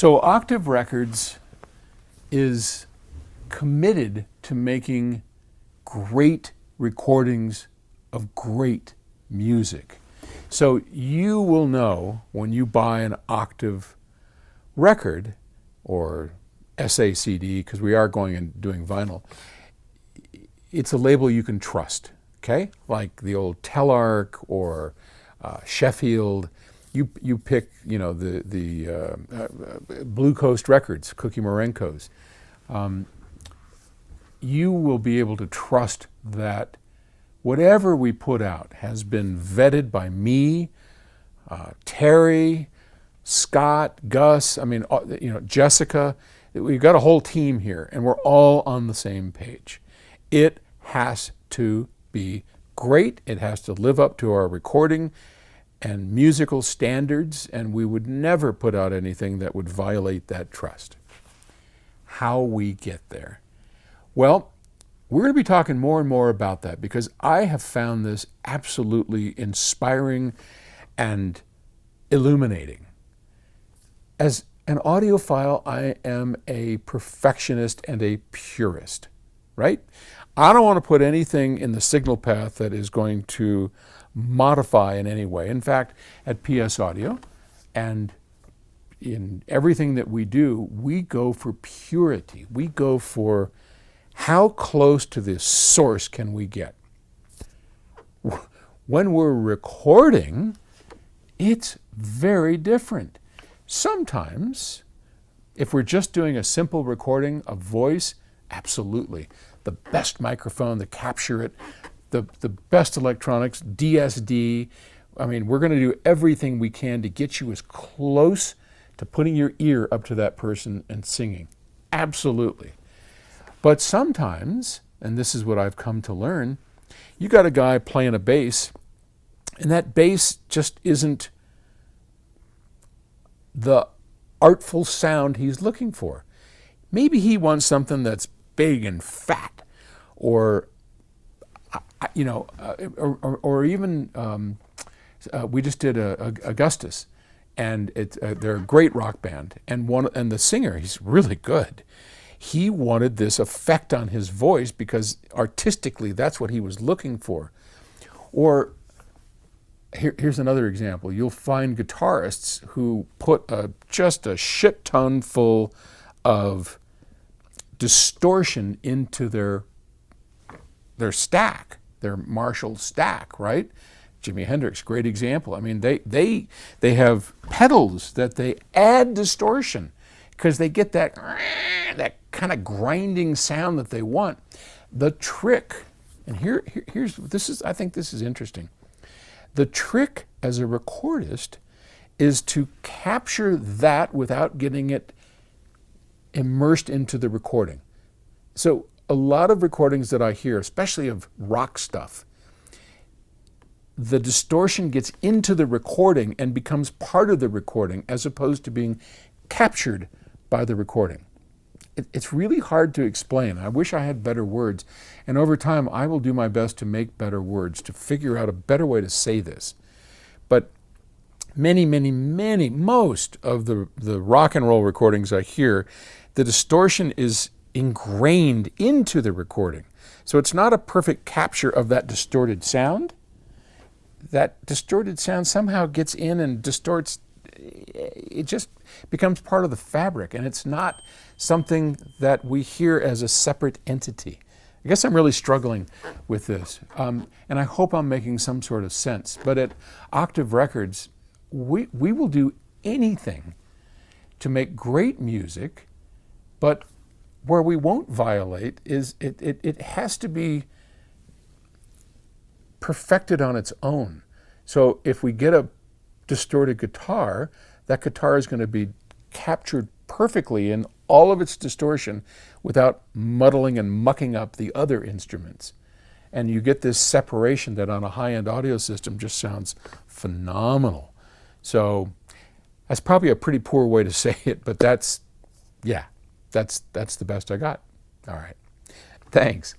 So Octave Records is committed to making great recordings of great music. So you will know when you buy an Octave record, or SACD, because we are going and doing vinyl, it's a label you can trust, okay? Like the old Telarc or Sheffield. You pick, you know, the Blue Coast Records, Cookie Marenko's. You will be able to trust that whatever we put out has been vetted by me, Terry, Scott, Gus, I mean, you know, Jessica. We've got a whole team here, and we're all on the same page. It has to be great. It has to live up to our recording and musical standards, and we would never put out anything that would violate that trust. How we get there? Well, we're going to be talking more and more about that, because I have found this absolutely inspiring and illuminating. As an audiophile, I am a perfectionist and a purist, right? I don't want to put anything in the signal path that is going to modify in any way. In fact, at PS Audio and in everything that we do, we go for purity. We go for how close to the source can we get. When we're recording, it's very different. Sometimes, if we're just doing a simple recording of voice, absolutely. The best microphone to capture it, the best electronics, DSD. I mean, we're going to do everything we can to get you as close to putting your ear up to that person and singing. Absolutely. But sometimes, and this is what I've come to learn, you got a guy playing a bass, and that bass just isn't the artful sound he's looking for. Maybe he wants something that's big and fat, or you know, or even we just did Augustus, and they're a great rock band, and the singer, he's really good. He wanted this effect on his voice because artistically that's what he was looking for. Or here's another example. You'll find guitarists who put just a shit ton full of distortion into their stack, their Marshall stack, right? Jimi Hendrix, great example. I mean, they have pedals that they add distortion because they get that kind of grinding sound that they want. The trick, and I think this is interesting. The trick as a recordist is to capture that without getting it immersed into the recording. So a lot of recordings that I hear, especially of rock stuff, the distortion gets into the recording and becomes part of the recording as opposed to being captured by the recording. It's really hard to explain. I wish I had better words. And over time, I will do my best to make better words, to figure out a better way to say this. But most of the rock and roll recordings I hear, the distortion is ingrained into the recording. So it's not a perfect capture of that distorted sound. That distorted sound somehow gets in and distorts. It just becomes part of the fabric, and it's not something that we hear as a separate entity. I guess I'm really struggling with this, and I hope I'm making some sort of sense. But at Octave Records, we will do anything to make great music, but where we won't violate is it has to be perfected on its own. So if we get a distorted guitar, that guitar is going to be captured perfectly in all of its distortion without muddling and mucking up the other instruments. And you get this separation that on a high-end audio system just sounds phenomenal. So that's probably a pretty poor way to say it, but that's the best I got. All right. Thanks.